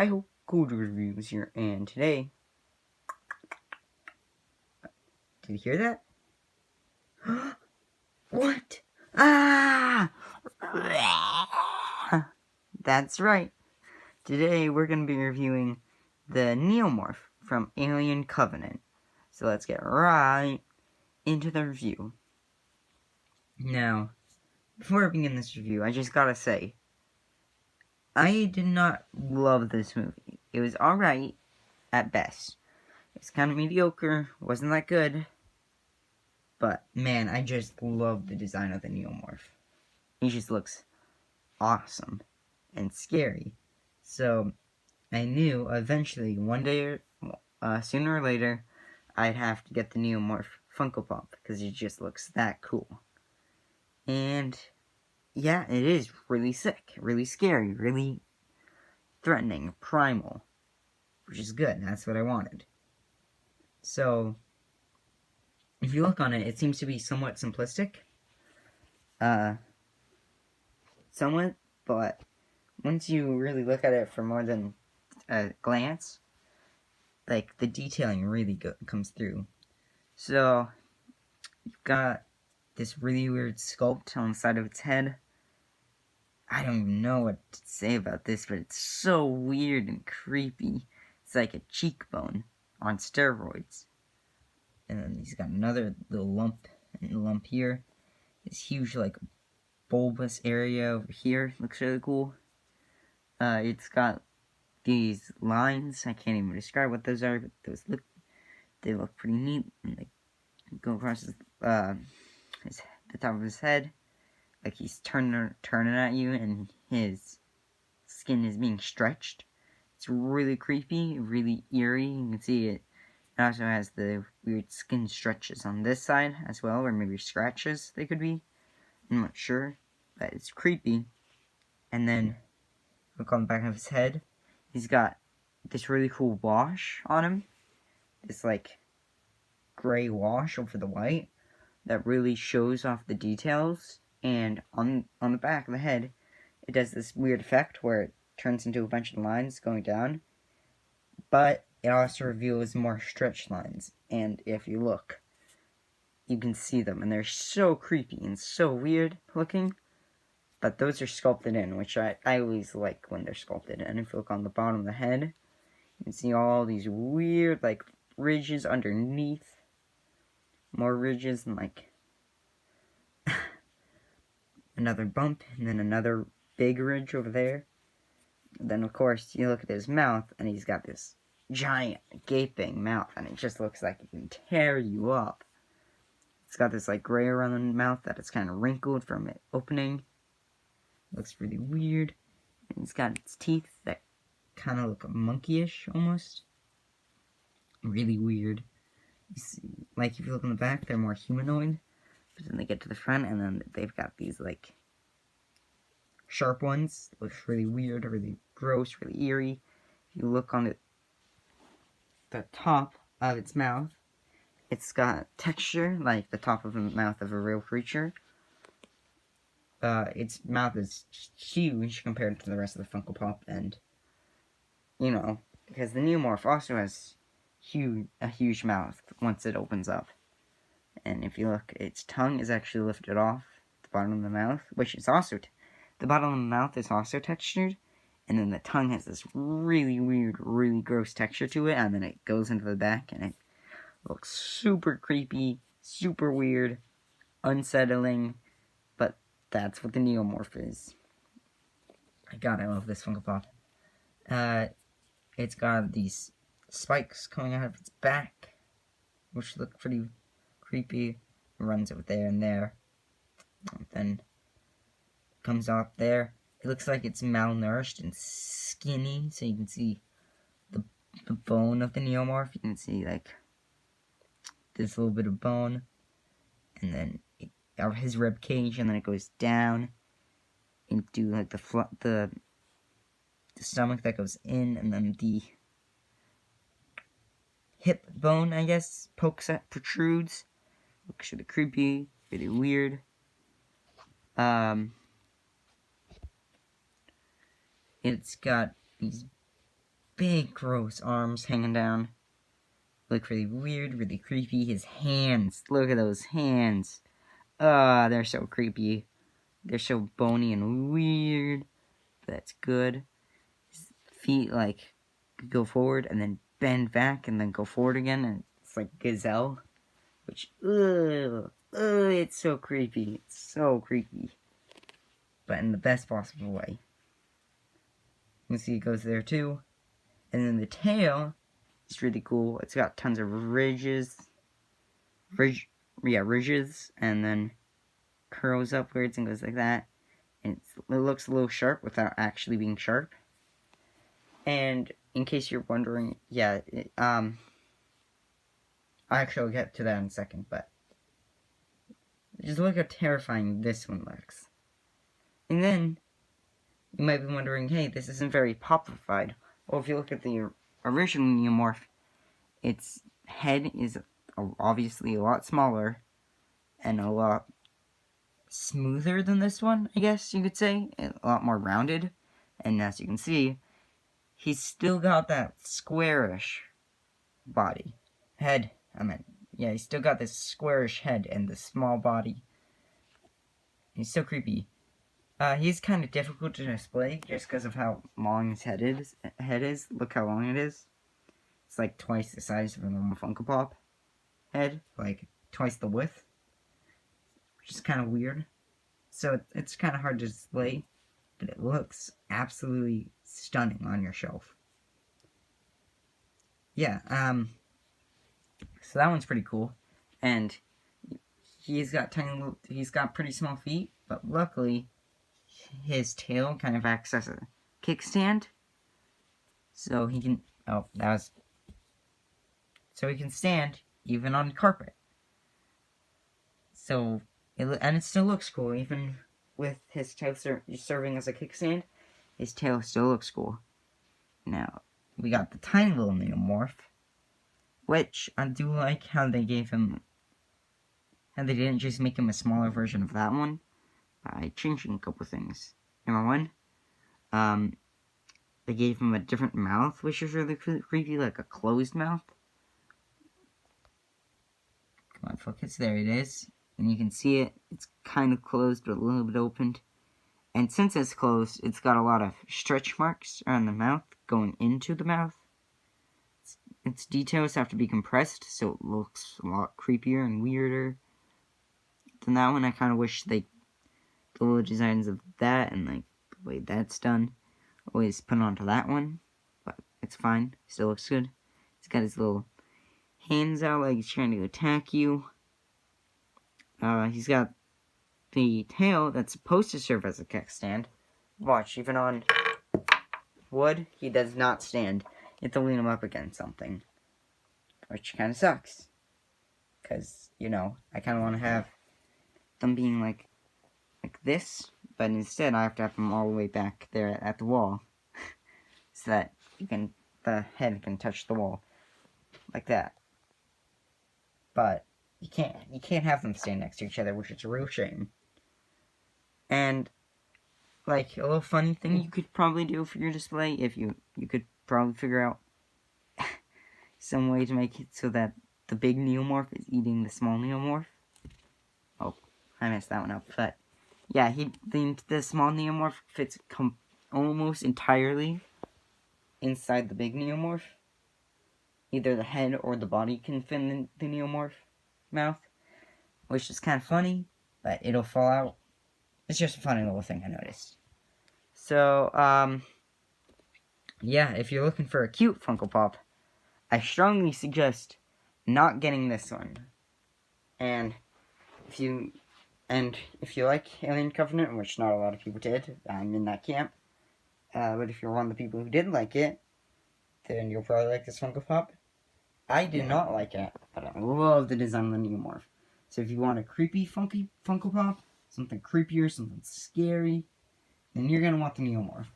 Hi ho, Good Reviews here, and today, did you hear that? What? Ah! That's right. Today we're going to be reviewing the Neomorph from Alien Covenant. So let's get right into the review. Now, before I begin this review, I just gotta say, I did not love this movie. It was alright at best. It's kind of mediocre, wasn't that good. But, man, I just love the design of the Neomorph. He just looks awesome and scary. So, I knew eventually, one day, sooner or later, I'd have to get the Neomorph Funko Pop, because it just looks that cool. And, yeah, it is really sick, really scary, really threatening, primal, which is good. That's what I wanted. So, if you look on it, it seems to be somewhat simplistic. Somewhat, but once you really look at it for more than a glance, like, the detailing really comes through. So, you've got this really weird sculpt on the side of its head. I don't even know what to say about this, but it's so weird and creepy. It's like a cheekbone on steroids. And then he's got another little lump here. This huge, like, bulbous area over here. Looks really cool. It's got these lines. I can't even describe what those are, but they look pretty neat. And they go across the top of his head, like he's turning at you, and his skin is being stretched. It's really creepy, really eerie. You can see it. It also has the weird skin stretches on this side as well, or maybe scratches they could be. I'm not sure, but it's creepy. And then look on the back of his head. He's got this really cool wash on him. This, like, gray wash over the white that really shows off the details. And on the back of the head, it does this weird effect where it turns into a bunch of lines going down. But it also reveals more stretched lines. And if you look, you can see them. And they're so creepy and so weird looking. But those are sculpted in, which I always like when they're sculpted. And if you look on the bottom of the head, you can see all these weird, like, ridges underneath. More ridges and, like, another bump, and then another big ridge over there. And then, of course, you look at his mouth, and he's got this giant, gaping mouth, and it just looks like it can tear you up. It's got this, like, gray around the mouth that is kind of wrinkled from it opening. Looks really weird. And it's got its teeth that kind of look monkeyish, almost. Really weird. You see, like, if you look on the back, they're more humanoid. But then they get to the front, and then they've got these, like, sharp ones. It looks really weird, really gross, really eerie. If you look on the top of its mouth, it's got texture, like the top of the mouth of a real creature. Its mouth is huge compared to the rest of the Funko Pop, and, you know, because the Neomorph also has a huge mouth once it opens up. And if you look, its tongue is actually lifted off the bottom of the mouth, which is also, the bottom of the mouth is also textured, and then the tongue has this really weird, really gross texture to it, and then it goes into the back, and it looks super creepy, super weird, unsettling, but that's what the Neomorph is. God, I love this Funko Pop. It's got these spikes coming out of its back, which look pretty creepy. It runs over there and there. And then comes out there. It looks like it's malnourished and skinny, so you can see the bone of the Neomorph. You can see, like, this little bit of bone, and then his rib cage, and then it goes down into, like, the stomach that goes in, and then the hip bone, I guess, protrudes. Looks really creepy, really weird. It's got these big, gross arms hanging down. Look really weird, really creepy. His hands, look at those hands. Ah, they're so creepy. They're so bony and weird. That's good. His feet, like, go forward and then bend back and then go forward again. And it's like gazelle. Which, it's so creepy. It's so creepy. But in the best possible way. You can see it goes there too. And then the tail is really cool. It's got tons of ridges. Ridges. And then curls upwards and goes like that. And it looks a little sharp without actually being sharp. And in case you're wondering, yeah, actually I'll get to that in a second, but just look how terrifying this one looks. And then you might be wondering, hey, this isn't very popified. Well, if you look at the original Neomorph, its head is obviously a lot smaller and a lot smoother than this one, I guess you could say. A lot more rounded. And as you can see, he's still got that squarish body. Head, I meant. Yeah, he's still got this squarish head and the small body. He's so creepy. He's kind of difficult to display just because of how long his head is. Look how long it is. It's like twice the size of a normal Funko Pop head. Like, twice the width. Which is kind of weird. So it's kind of hard to display. But it looks absolutely stunning on your shelf. Yeah, so that one's pretty cool. And he's got pretty small feet, but luckily his tail kind of acts as a kickstand. So he can so he can stand even on carpet. So it still looks cool, even with his tail serving as a kickstand. His tail still looks cool. Now we got the tiny little Neomorph, which I do like how they gave him, and they didn't just make him a smaller version of that one by changing a couple things. Number one, they gave him a different mouth, which is really creepy, like a closed mouth. Come on, focus. There it is. And you can see it. It's kind of closed, but a little bit opened. And since it's closed, it's got a lot of stretch marks around the mouth, going into the mouth. Its details have to be compressed, so it looks a lot creepier and weirder than that one. I kind of wish the little designs of that and like the way that's done always put onto that one, but it's fine. Still looks good. It's got his little hands out like he's trying to attack you. He's got the tail that's supposed to serve as a kickstand. Watch, even on wood, he does not stand. You have to lean him up against something, which kind of sucks. Because, you know, I kind of want to have them being like this, but instead I have to have them all the way back there at the wall, so that the head can touch the wall, like that. But you can't have them stand next to each other, which is a real shame. And like a little funny thing you could probably do for your display, if you could probably figure out some way to make it so that the big Neomorph is eating the small Neomorph. Oh, I messed that one up, but yeah, the small Neomorph fits almost entirely inside the big Neomorph. Either the head or the body can fit in the Neomorph mouth, which is kind of funny, but it'll fall out. It's just a funny little thing I noticed. So, yeah, if you're looking for a cute Funko Pop, I strongly suggest not getting this one. And if you like Alien Covenant, which not a lot of people did, I'm in that camp. But if you're one of the people who did like it, then you'll probably like this Funko Pop. I did not like it, but I love the design of the Neomorph. So if you want a creepy, funky Funko Pop, something creepier, something scary, then you're going to want the Neomorph.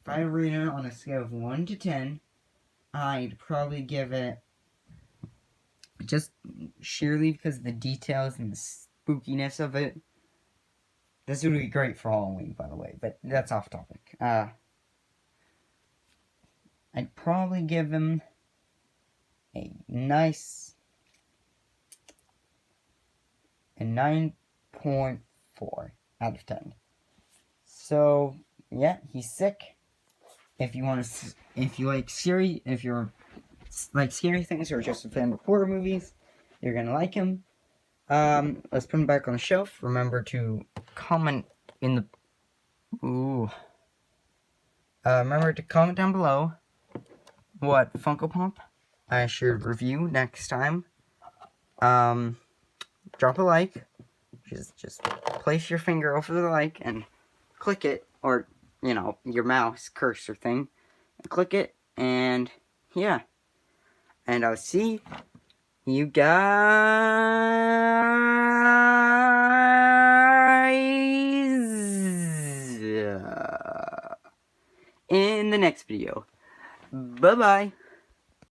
If I rate it on a scale of 1 to 10, I'd probably give it, just sheerly because of the details and the spookiness of it. This would be great for Halloween, by the way, but that's off topic. I'd probably give him a nice 9.4 out of 10. So yeah, he's sick. If you like scary things or just a fan of horror movies, you're gonna like him. Let's put him back on the shelf. Remember to comment in the remember to comment down below what Funko Pop I should review next time. Drop a like. Just place your finger over the like and click it, or your mouse cursor thing, and click it, and yeah. And I'll see you guys in the next video. Bye-bye.